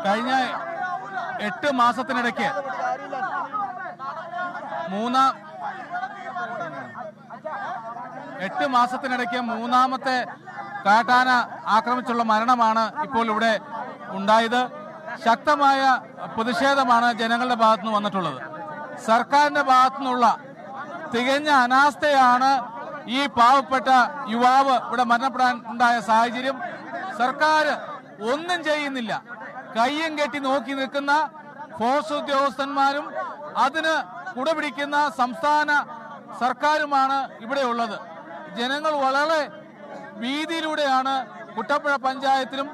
കഴിഞ്ഞ 8 മാസത്തിനിടയ്ക്ക് മൂന്നാമത്തെ കാട്ടാന ആക്രമിച്ചുള്ള മരണമാണ് ഇപ്പോൾ ഇവിടെ ഉണ്ടായത്. ശക്തമായ പ്രതിഷേധമാണ് ജനങ്ങളുടെ ഭാഗത്തുനിന്ന് വന്നിട്ടുള്ളത്. സർക്കാരിന്റെ ഭാഗത്തുനിന്നുള്ള തികഞ്ഞ അനാസ്ഥയാണ് ഈ പാവപ്പെട്ട യുവാവ് ഇവിടെ മരണപ്പെടാൻ ഉണ്ടായ സാഹചര്യം. സർക്കാർ ഒന്നും ചെയ്യുന്നില്ല. കയ്യും കെട്ടി നോക്കി നിൽക്കുന്ന ഫോഴ്സ് ഉദ്യോഗസ്ഥന്മാരും അതിന് കുടപിടിക്കുന്ന സംസ്ഥാന സർക്കാരുമാണ് ഇവിടെ ഉള്ളത്. ജനങ്ങൾ വളരെ ഭീതിയിലൂടെയാണ് കുട്ടപ്പുഴ പഞ്ചായത്തിലും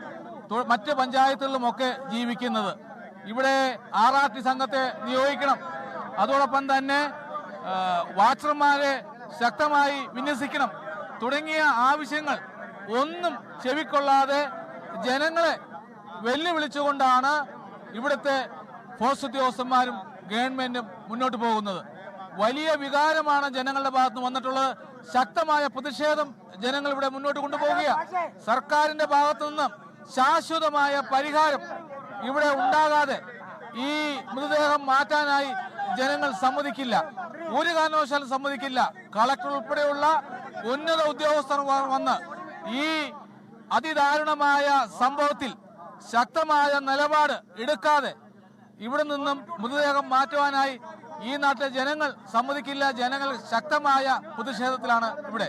മറ്റ് പഞ്ചായത്തുകളിലുമൊക്കെ ജീവിക്കുന്നത്. ഇവിടെ RRT സംഘത്തെ നിയോഗിക്കണം, അതോടൊപ്പം തന്നെ വാച്ചർമാരെ ശക്തമായി വിന്യസിക്കണം തുടങ്ങിയ ആവശ്യങ്ങൾ ഒന്നും ചെവിക്കൊള്ളാതെ ജനങ്ങളെ വെല്ലുവിളിച്ചുകൊണ്ടാണ് ഇവിടുത്തെ ഫോഴ്സ് ഉദ്യോഗസ്ഥന്മാരും ഗവൺമെന്റും മുന്നോട്ട് പോകുന്നത്. വലിയ വികാരമാണ് ജനങ്ങളുടെ ഭാഗത്ത് വന്നിട്ടുള്ളത്. ശക്തമായ പ്രതിഷേധം ജനങ്ങൾ ഇവിടെ മുന്നോട്ട് കൊണ്ടുപോവുകയാണ്. സർക്കാരിന്റെ ഭാഗത്തു നിന്ന് ശാശ്വതമായ പരിഹാരം ഇവിടെ ഉണ്ടാകാതെ ഈ മൃതദേഹം മാറ്റാനായി ജനങ്ങൾ സമ്മതിക്കില്ല, ഒരു കാരണവശാലും സമ്മതിക്കില്ല. കളക്ടർ ഉൾപ്പെടെയുള്ള ഉന്നത ഉദ്യോഗസ്ഥർ വന്ന് ഈ അതിദാരുണമായ സംഭവത്തിൽ ശക്തമായ നിലപാട് എടുക്കാതെ ഇവിടെ നിന്നും മൃതദേഹം മാറ്റുവാനായി ഈ നാട്ടിലെ ജനങ്ങൾ സമ്മതിക്കില്ല. ജനങ്ങൾ ശക്തമായ പ്രതിഷേധത്തിലാണ് ഇവിടെ.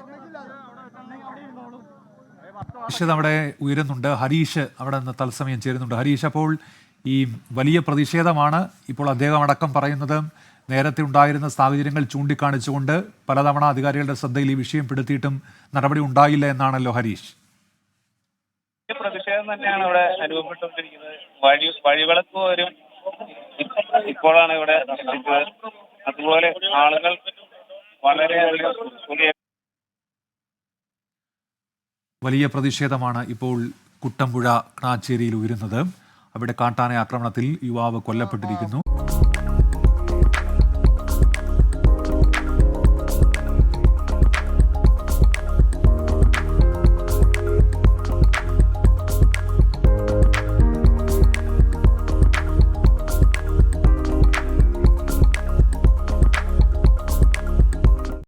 അവിടെ ഉയരുന്നുണ്ട്. ഹരീഷ് അവിടെ നിന്ന് തത്സമയം ചേരുന്നുണ്ട്. ഹരീഷ്, അപ്പോൾ ഈ വലിയ പ്രതിഷേധമാണ് ഇപ്പോൾ അദ്ദേഹം അടക്കം പറയുന്നത്. നേരത്തെ ഉണ്ടായിരുന്ന സാഹചര്യങ്ങൾ ചൂണ്ടിക്കാണിച്ചുകൊണ്ട് പലതവണ അധികാരികളുടെ ശ്രദ്ധയിൽ ഈ വിഷയം പെടുത്തിയിട്ടും നടപടി ഉണ്ടായില്ല എന്നാണല്ലോ ഹരീഷ്. പ്രതിഷേധം തന്നെയാണ് ഇവിടെ അനുഭവപ്പെട്ടുകൊണ്ടിരിക്കുന്നത്. വഴിവിളക്ക് പോലും ഇപ്പോഴാണ് ഇവിടെ എത്തിച്ചത്. അതുപോലെ ആളുകൾ വളരെയധികം വലിയ പ്രതിഷേധമാണ് ഇപ്പോൾ കുട്ടമ്പുഴ ക്ണാച്ചേരിയിൽ ഉയരുന്നത്. അവിടെ കാട്ടാന ആക്രമണത്തിൽ യുവാവ് കൊല്ലപ്പെട്ടിരിക്കുന്നു.